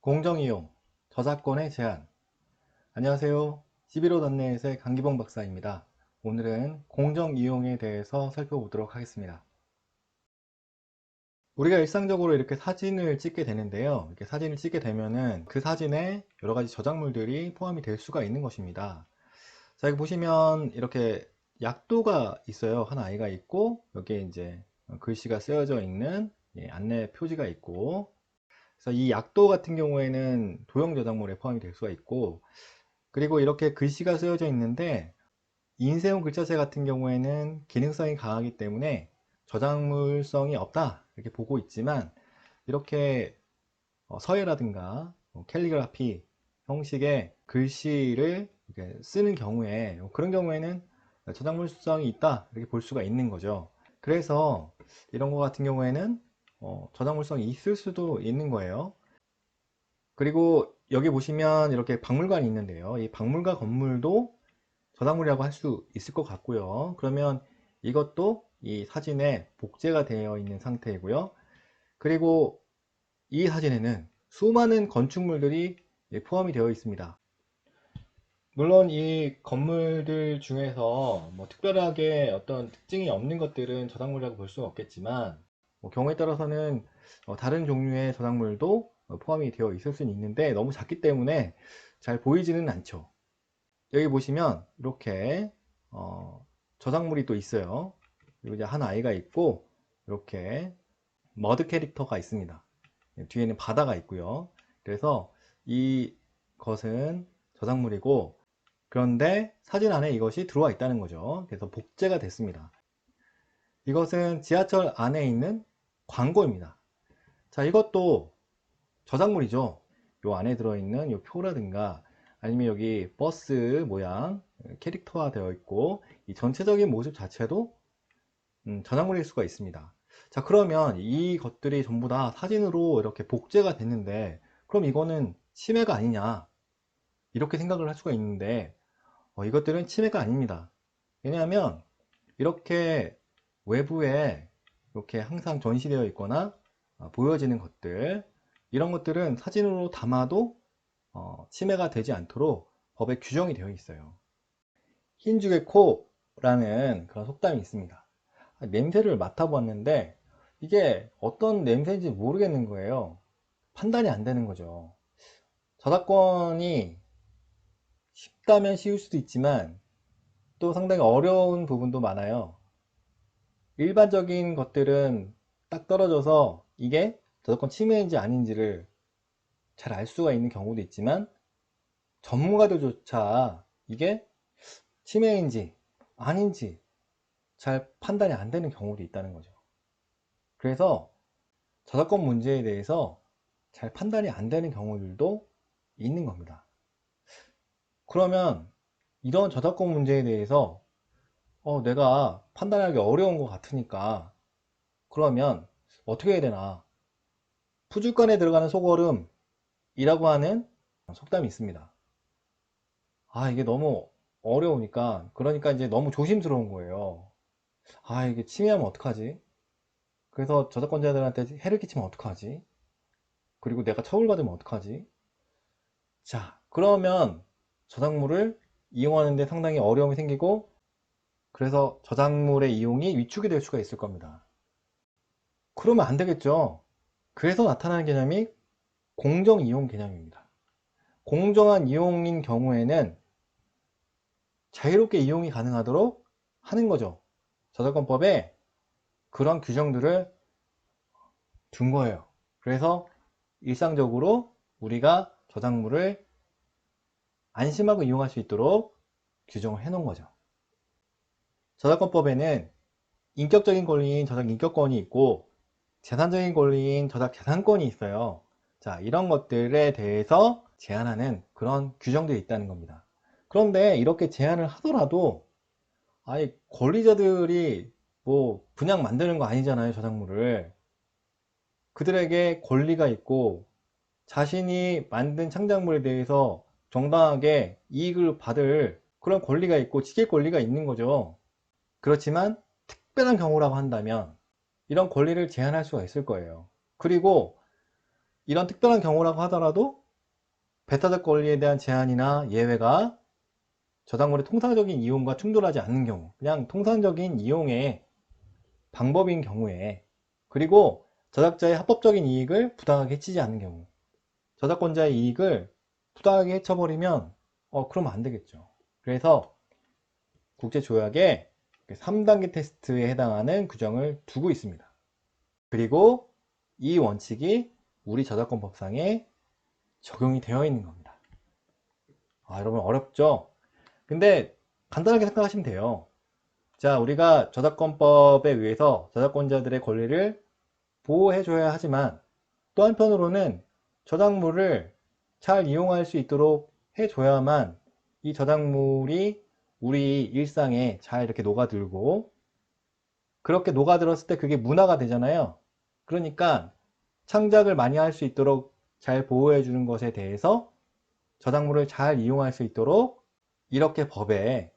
공정이용, 저작권의 제한. 안녕하세요. 11호닷넷의 강기봉 박사입니다. 오늘은 공정이용에 대해서 살펴보도록 하겠습니다. 우리가 일상적으로 이렇게 사진을 찍게 되는데요. 이렇게 사진을 찍게 되면은 그 사진에 여러 가지 저작물들이 포함이 될 수가 있는 것입니다. 자, 여기 보시면 이렇게 약도가 있어요. 한 아이가 있고, 여기에 이제 글씨가 쓰여져 있는 안내 표지가 있고, 그래서 이 약도 같은 경우에는 도형 저작물에 포함이 될 수가 있고, 그리고 이렇게 글씨가 쓰여져 있는데 인쇄용 글자체 같은 경우에는 기능성이 강하기 때문에 저작물성이 없다 이렇게 보고 있지만, 이렇게 서예라든가 캘리그라피 형식의 글씨를 이렇게 쓰는 경우에, 그런 경우에는 저작물성이 있다 이렇게 볼 수가 있는 거죠. 그래서 이런 거 같은 경우에는 저작물성이 있을 수도 있는 거예요. 그리고 여기 보시면 이렇게 박물관이 있는데요. 이 박물관 건물도 저작물이라고 할 수 있을 것 같고요. 그러면 이것도 이 사진에 복제가 되어 있는 상태이고요. 그리고 이 사진에는 수많은 건축물들이 포함이 되어 있습니다. 물론 이 건물들 중에서 뭐 특별하게 어떤 특징이 없는 것들은 저작물이라고 볼 수는 없겠지만, 경우에 따라서는 다른 종류의 저작물도 포함이 되어 있을 수는 있는데 너무 작기 때문에 잘 보이지는 않죠. 여기 보시면 이렇게 저작물이 또 있어요. 그리고 이제 한 아이가 있고, 이렇게 머드 캐릭터가 있습니다. 뒤에는 바다가 있고요. 그래서 이것은 저작물이고, 그런데 사진 안에 이것이 들어와 있다는 거죠. 그래서 복제가 됐습니다. 이것은 지하철 안에 있는 광고입니다. 자, 이것도 저작물이죠. 요 안에 들어있는 요 표라든가, 아니면 여기 버스 모양 캐릭터화 되어 있고, 이 전체적인 모습 자체도 저작물일 수가 있습니다. 자, 그러면 이것들이 전부 다 사진으로 이렇게 복제가 됐는데, 그럼 이거는 침해가 아니냐 이렇게 생각을 할 수가 있는데, 이것들은 침해가 아닙니다. 왜냐하면 이렇게 외부에 이렇게 항상 전시되어 있거나 보여지는 것들, 이런 것들은 사진으로 담아도 침해가 되지 않도록 법에 규정이 되어 있어요. 흰죽의 코라는 그런 속담이 있습니다. 냄새를 맡아보았는데 이게 어떤 냄새인지 모르겠는 거예요. 판단이 안 되는 거죠. 저작권이 쉽다면 쉬울 수도 있지만 또 상당히 어려운 부분도 많아요. 일반적인 것들은 딱 떨어져서 이게 저작권 침해인지 아닌지를 잘 알 수가 있는 경우도 있지만, 전문가들조차 이게 침해인지 아닌지 잘 판단이 안 되는 경우도 있다는 거죠. 그래서 저작권 문제에 대해서 잘 판단이 안 되는 경우들도 있는 겁니다. 그러면 이런 저작권 문제에 대해서 내가 판단하기 어려운 것 같으니까 그러면 어떻게 해야 되나? 푸주간에 들어가는 소거름이라고 하는 속담이 있습니다. 이게 너무 어려우니까, 그러니까 이제 너무 조심스러운 거예요. 이게 침해하면 어떡하지? 그래서 저작권자들한테 해를 끼치면 어떡하지? 그리고 내가 처벌받으면 어떡하지? 자, 그러면 저작물을 이용하는데 상당히 어려움이 생기고, 그래서 저작물의 이용이 위축이 될 수가 있을 겁니다. 그러면 안 되겠죠. 그래서 나타나는 개념이 공정이용 개념입니다. 공정한 이용인 경우에는 자유롭게 이용이 가능하도록 하는 거죠. 저작권법에 그런 규정들을 둔 거예요. 그래서 일상적으로 우리가 저작물을 안심하고 이용할 수 있도록 규정을 해 놓은 거죠. 저작권법에는 인격적인 권리인 저작 인격권이 있고, 재산적인 권리인 저작 재산권이 있어요. 자, 이런 것들에 대해서 제한하는 그런 규정들이 있다는 겁니다. 그런데 이렇게 제한을 하더라도 권리자들이 뭐 그냥 만드는 거 아니잖아요, 저작물을. 그들에게 권리가 있고 자신이 만든 창작물에 대해서 정당하게 이익을 받을 그런 권리가 있고 지킬 권리가 있는 거죠. 그렇지만 특별한 경우라고 한다면 이런 권리를 제한할 수가 있을 거예요. 그리고 이런 특별한 경우라고 하더라도 배타적 권리에 대한 제한이나 예외가 저작물의 통상적인 이용과 충돌하지 않는 경우, 그냥 통상적인 이용의 방법인 경우에, 그리고 저작자의 합법적인 이익을 부당하게 해치지 않는 경우, 저작권자의 이익을 부당하게 해쳐버리면 그러면 안 되겠죠. 그래서 국제조약에 3단계 테스트에 해당하는 규정을 두고 있습니다. 그리고 이 원칙이 우리 저작권법상에 적용이 되어 있는 겁니다. 여러분 어렵죠? 근데 간단하게 생각하시면 돼요. 자, 우리가 저작권법에 의해서 저작권자들의 권리를 보호해줘야 하지만 또 한편으로는 저작물을 잘 이용할 수 있도록 해줘야만 이 저작물이 우리 일상에 잘 이렇게 녹아들고, 그렇게 녹아들었을 때 그게 문화가 되잖아요. 그러니까 창작을 많이 할 수 있도록 잘 보호해 주는 것에 대해서 저작물을 잘 이용할 수 있도록 이렇게 법에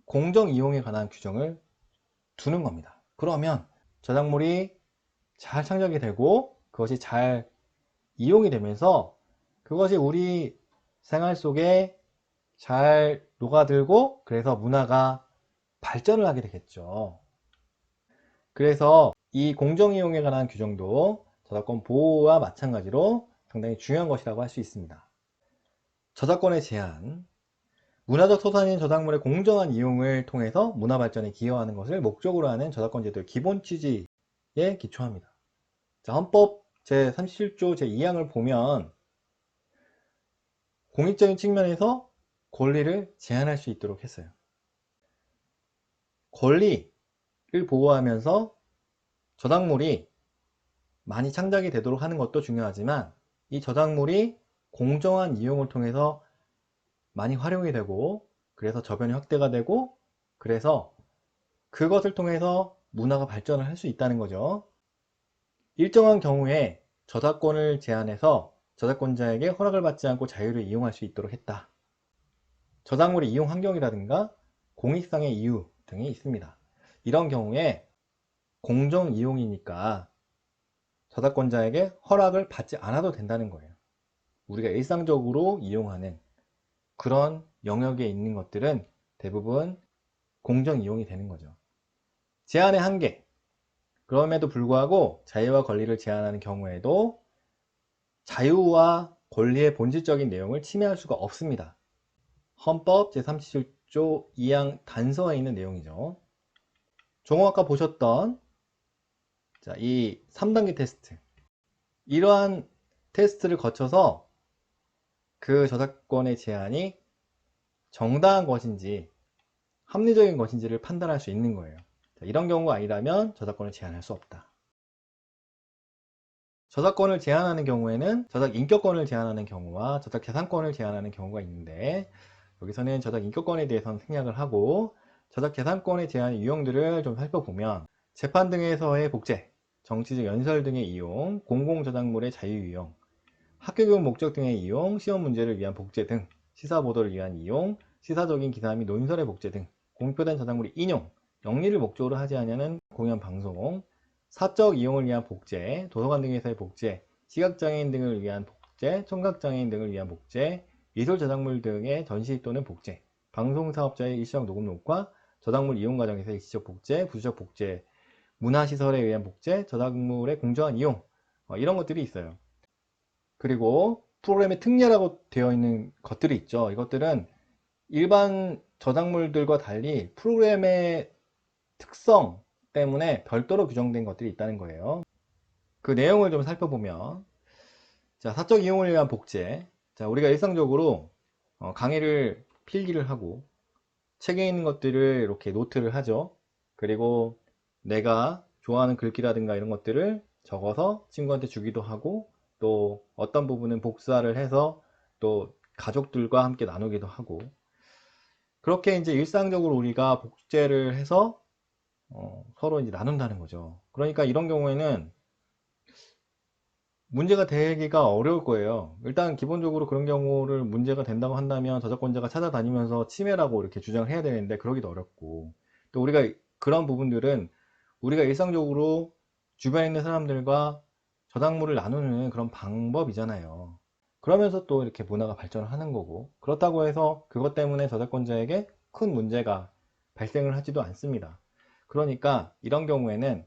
공정 이용에 관한 규정을 두는 겁니다. 그러면 저작물이 잘 창작이 되고 그것이 잘 이용이 되면서 그것이 우리 생활 속에 잘 녹아들고, 그래서 문화가 발전을 하게 되겠죠. 그래서 이 공정이용에 관한 규정도 저작권 보호와 마찬가지로 상당히 중요한 것이라고 할 수 있습니다. 저작권의 제한, 문화적 소산인 저작물의 공정한 이용을 통해서 문화 발전에 기여하는 것을 목적으로 하는 저작권 제도의 기본 취지에 기초합니다. 자, 헌법 제37조 제2항을 보면 공익적인 측면에서 권리를 제한할 수 있도록 했어요. 권리를 보호하면서 저작물이 많이 창작이 되도록 하는 것도 중요하지만 이 저작물이 공정한 이용을 통해서 많이 활용이 되고, 그래서 저변이 확대가 되고, 그래서 그것을 통해서 문화가 발전을 할 수 있다는 거죠. 일정한 경우에 저작권을 제한해서 저작권자에게 허락을 받지 않고 자유를 이용할 수 있도록 했다. 저작물의 이용 환경이라든가 공익상의 이유 등이 있습니다. 이런 경우에 공정 이용이니까 저작권자에게 허락을 받지 않아도 된다는 거예요. 우리가 일상적으로 이용하는 그런 영역에 있는 것들은 대부분 공정 이용이 되는 거죠. 제한의 한계. 그럼에도 불구하고 자유와 권리를 제한하는 경우에도 자유와 권리의 본질적인 내용을 침해할 수가 없습니다. 헌법 제37조 2항 단서에 있는 내용이죠. 종호 아까 보셨던 이 3단계 테스트, 이러한 테스트를 거쳐서 그 저작권의 제한이 정당한 것인지 합리적인 것인지를 판단할 수 있는 거예요. 이런 경우가 아니라면 저작권을 제한할 수 없다. 저작권을 제한하는 경우에는 저작 인격권을 제한하는 경우와 저작 재산권을 제한하는 경우가 있는데, 여기서는 저작 인격권에 대해서는 생략을 하고 저작 재산권의 제한 유형들을 좀 살펴보면, 재판 등에서의 복제, 정치적 연설 등의 이용, 공공저작물의 자유이용, 학교교육 목적 등의 이용, 시험 문제를 위한 복제 등, 시사보도를 위한 이용, 시사적인 기사 및 논설의 복제 등, 공표된 저작물의 인용, 영리를 목적으로 하지 아니하는 공연 방송, 사적 이용을 위한 복제, 도서관 등에서의 복제, 시각장애인 등을 위한 복제, 청각장애인 등을 위한 복제, 미술 저작물 등의 전시 또는 복제, 방송사업자의 일시적 녹음 녹화, 저작물 이용 과정에서의 일시적 복제, 부수적 복제, 문화시설에 의한 복제, 저작물의 공정한 이용, 이런 것들이 있어요. 그리고 프로그램의 특례라고 되어 있는 것들이 있죠. 이것들은 일반 저작물들과 달리 프로그램의 특성 때문에 별도로 규정된 것들이 있다는 거예요. 그 내용을 좀 살펴보면, 사적 이용을 위한 복제. 우리가 일상적으로 강의를 필기를 하고 책에 있는 것들을 이렇게 노트를 하죠. 그리고 내가 좋아하는 글귀라든가 이런 것들을 적어서 친구한테 주기도 하고, 또 어떤 부분은 복사를 해서 또 가족들과 함께 나누기도 하고, 그렇게 이제 일상적으로 우리가 복제를 해서 서로 이제 나눈다는 거죠. 그러니까 이런 경우에는 문제가 되기가 어려울 거예요. 일단 기본적으로 그런 경우를 문제가 된다고 한다면 저작권자가 찾아다니면서 침해라고 이렇게 주장을 해야 되는데 그러기도 어렵고, 또 우리가 그런 부분들은 우리가 일상적으로 주변에 있는 사람들과 저작물을 나누는 그런 방법이잖아요. 그러면서 또 이렇게 문화가 발전을 하는 거고, 그렇다고 해서 그것 때문에 저작권자에게 큰 문제가 발생을 하지도 않습니다. 그러니까 이런 경우에는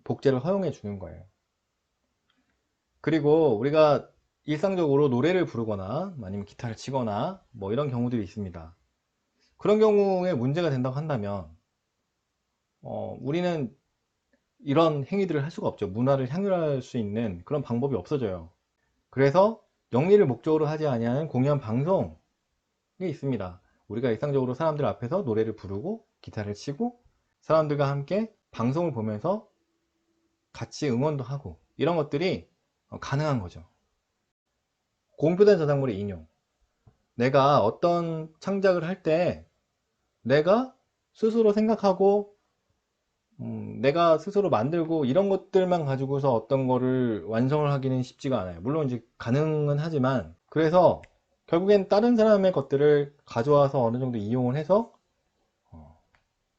복제를 허용해 주는 거예요. 그리고 우리가 일상적으로 노래를 부르거나 아니면 기타를 치거나 뭐 이런 경우들이 있습니다. 그런 경우에 문제가 된다고 한다면 우리는 이런 행위들을 할 수가 없죠. 문화를 향유할 수 있는 그런 방법이 없어져요. 그래서 영리를 목적으로 하지 아니하는 공연 방송이 있습니다. 우리가 일상적으로 사람들 앞에서 노래를 부르고 기타를 치고 사람들과 함께 방송을 보면서 같이 응원도 하고 이런 것들이 가능한 거죠. 공표된 저작물의 인용. 내가 어떤 창작을 할 때 내가 스스로 생각하고 내가 스스로 만들고 이런 것들만 가지고서 어떤 거를 완성을 하기는 쉽지가 않아요. 물론 이제 가능은 하지만, 그래서 결국엔 다른 사람의 것들을 가져와서 어느 정도 이용을 해서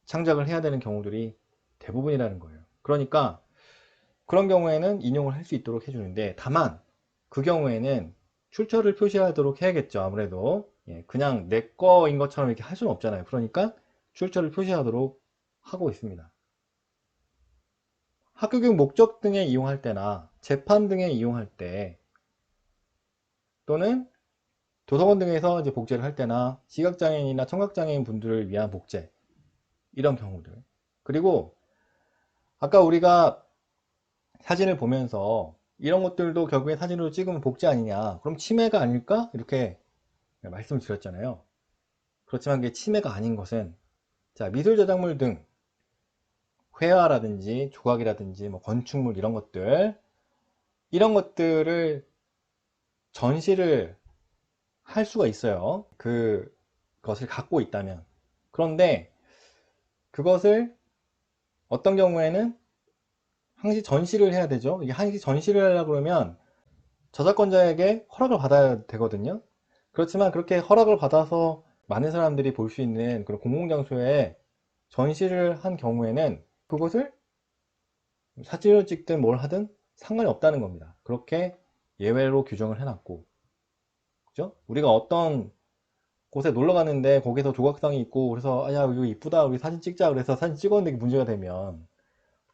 창작을 해야 되는 경우들이 대부분이라는 거예요. 그러니까 그런 경우에는 인용을 할 수 있도록 해주는데, 다만 그 경우에는 출처를 표시하도록 해야겠죠. 아무래도 그냥 내 거인 것처럼 이렇게 할 수는 없잖아요. 그러니까 출처를 표시하도록 하고 있습니다. 학교 교육 목적 등에 이용할 때나 재판 등에 이용할 때, 또는 도서관 등에서 이제 복제를 할 때나 시각장애인이나 청각장애인 분들을 위한 복제, 이런 경우들. 그리고 아까 우리가 사진을 보면서 이런 것들도 결국에 사진으로 찍으면 복제 아니냐, 그럼 침해가 아닐까, 이렇게 말씀을 드렸잖아요. 그렇지만 그게 침해가 아닌 것은, 자, 미술 저작물 등 회화라든지 조각이라든지 뭐 건축물 이런 것들을 전시를 할 수가 있어요. 그것을 갖고 있다면. 그런데 그것을 어떤 경우에는 항시 전시를 해야 되죠. 이게 항시 전시를 하려고 그러면 저작권자에게 허락을 받아야 되거든요. 그렇지만 그렇게 허락을 받아서 많은 사람들이 볼 수 있는 그런 공공장소에 전시를 한 경우에는 그것을 사진을 찍든 뭘 하든 상관이 없다는 겁니다. 그렇게 예외로 규정을 해놨고, 그죠? 우리가 어떤 곳에 놀러 갔는데 거기서 조각상이 있고 그래서 야 이거 이쁘다 우리 사진 찍자 그래서 사진 찍었는데 문제가 되면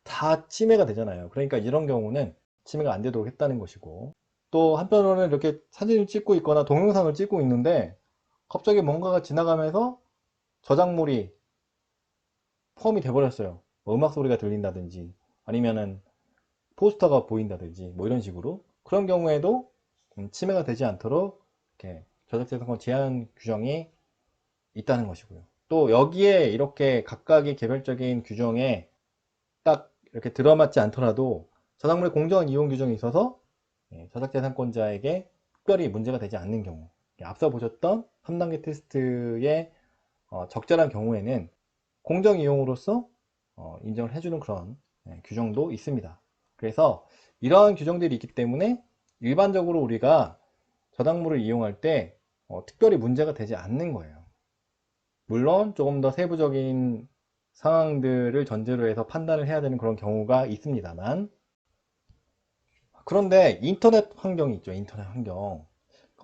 다 침해가 되잖아요. 그러니까 이런 경우는 침해가 안 되도록 했다는 것이고, 또 한편으로는 이렇게 사진을 찍고 있거나 동영상을 찍고 있는데 갑자기 뭔가가 지나가면서 저작물이 포함이 돼 버렸어요. 뭐 음악 소리가 들린다든지 아니면은 포스터가 보인다든지 뭐 이런 식으로, 그런 경우에도 침해가 되지 않도록 이렇게 저작재산권 제한 규정이 있다는 것이고요. 또 여기에 이렇게 각각의 개별적인 규정에 딱 이렇게 들어맞지 않더라도 저작물의 공정한 이용 규정이 있어서 저작재산권자에게 특별히 문제가 되지 않는 경우, 앞서 보셨던 3단계 테스트의 적절한 경우에는 공정 이용으로서 인정을 해주는 그런 규정도 있습니다. 그래서 이러한 규정들이 있기 때문에 일반적으로 우리가 저작물을 이용할 때 특별히 문제가 되지 않는 거예요. 물론 조금 더 세부적인 상황들을 전제로 해서 판단을 해야 되는 그런 경우가 있습니다만, 그런데 인터넷 환경이 있죠. 인터넷 환경.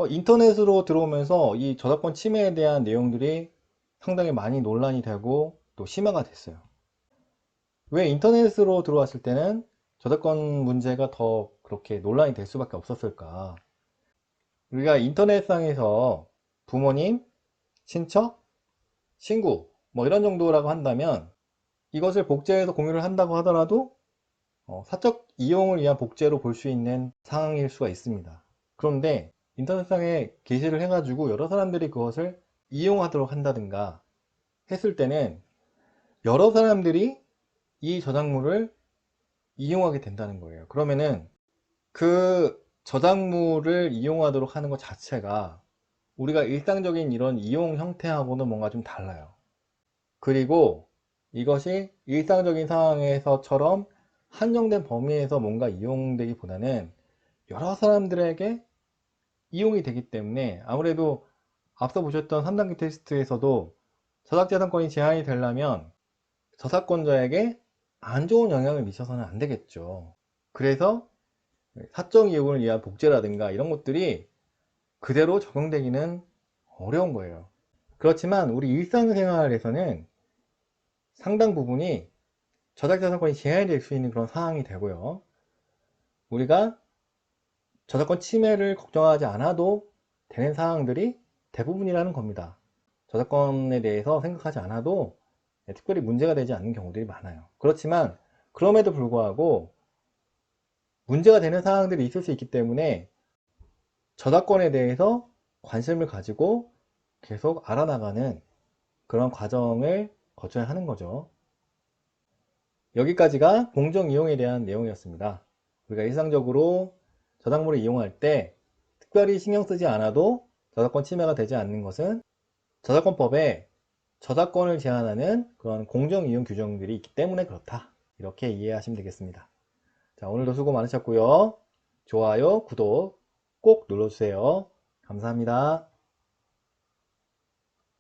인터넷으로 들어오면서 이 저작권 침해에 대한 내용들이 상당히 많이 논란이 되고 또 심화가 됐어요. 왜 인터넷으로 들어왔을 때는 저작권 문제가 더 그렇게 논란이 될 수밖에 없었을까? 우리가 인터넷상에서 부모님, 친척, 친구 뭐 이런 정도라고 한다면 이것을 복제해서 공유를 한다고 하더라도 사적 이용을 위한 복제로 볼 수 있는 상황일 수가 있습니다. 그런데 인터넷상에 게시를 해가지고 여러 사람들이 그것을 이용하도록 한다든가 했을 때는 여러 사람들이 이 저작물을 이용하게 된다는 거예요. 그러면은 그 저작물을 이용하도록 하는 것 자체가 우리가 일상적인 이런 이용 형태하고는 뭔가 좀 달라요. 그리고 이것이 일상적인 상황에서처럼 한정된 범위에서 뭔가 이용되기보다는 여러 사람들에게 이용이 되기 때문에, 아무래도 앞서 보셨던 3단계 테스트에서도 저작재산권이 제한이 되려면 저작권자에게 안 좋은 영향을 미쳐서는 안 되겠죠. 그래서 사적 이용을 위한 복제라든가 이런 것들이 그대로 적용되기는 어려운 거예요. 그렇지만 우리 일상생활에서는 상당 부분이 저작자산권이 제한이 될 수 있는 그런 상황이 되고요. 우리가 저작권 침해를 걱정하지 않아도 되는 상황들이 대부분이라는 겁니다. 저작권에 대해서 생각하지 않아도 특별히 문제가 되지 않는 경우들이 많아요. 그렇지만 그럼에도 불구하고 문제가 되는 상황들이 있을 수 있기 때문에 저작권에 대해서 관심을 가지고 계속 알아나가는 그런 과정을 거쳐야 하는 거죠. 여기까지가 공정 이용에 대한 내용이었습니다. 우리가 일상적으로 저작물을 이용할 때 특별히 신경 쓰지 않아도 저작권 침해가 되지 않는 것은 저작권법에 저작권을 제한하는 그런 공정 이용 규정들이 있기 때문에 그렇다. 이렇게 이해하시면 되겠습니다. 자, 오늘도 수고 많으셨고요. 좋아요, 구독 꼭 눌러주세요. 감사합니다.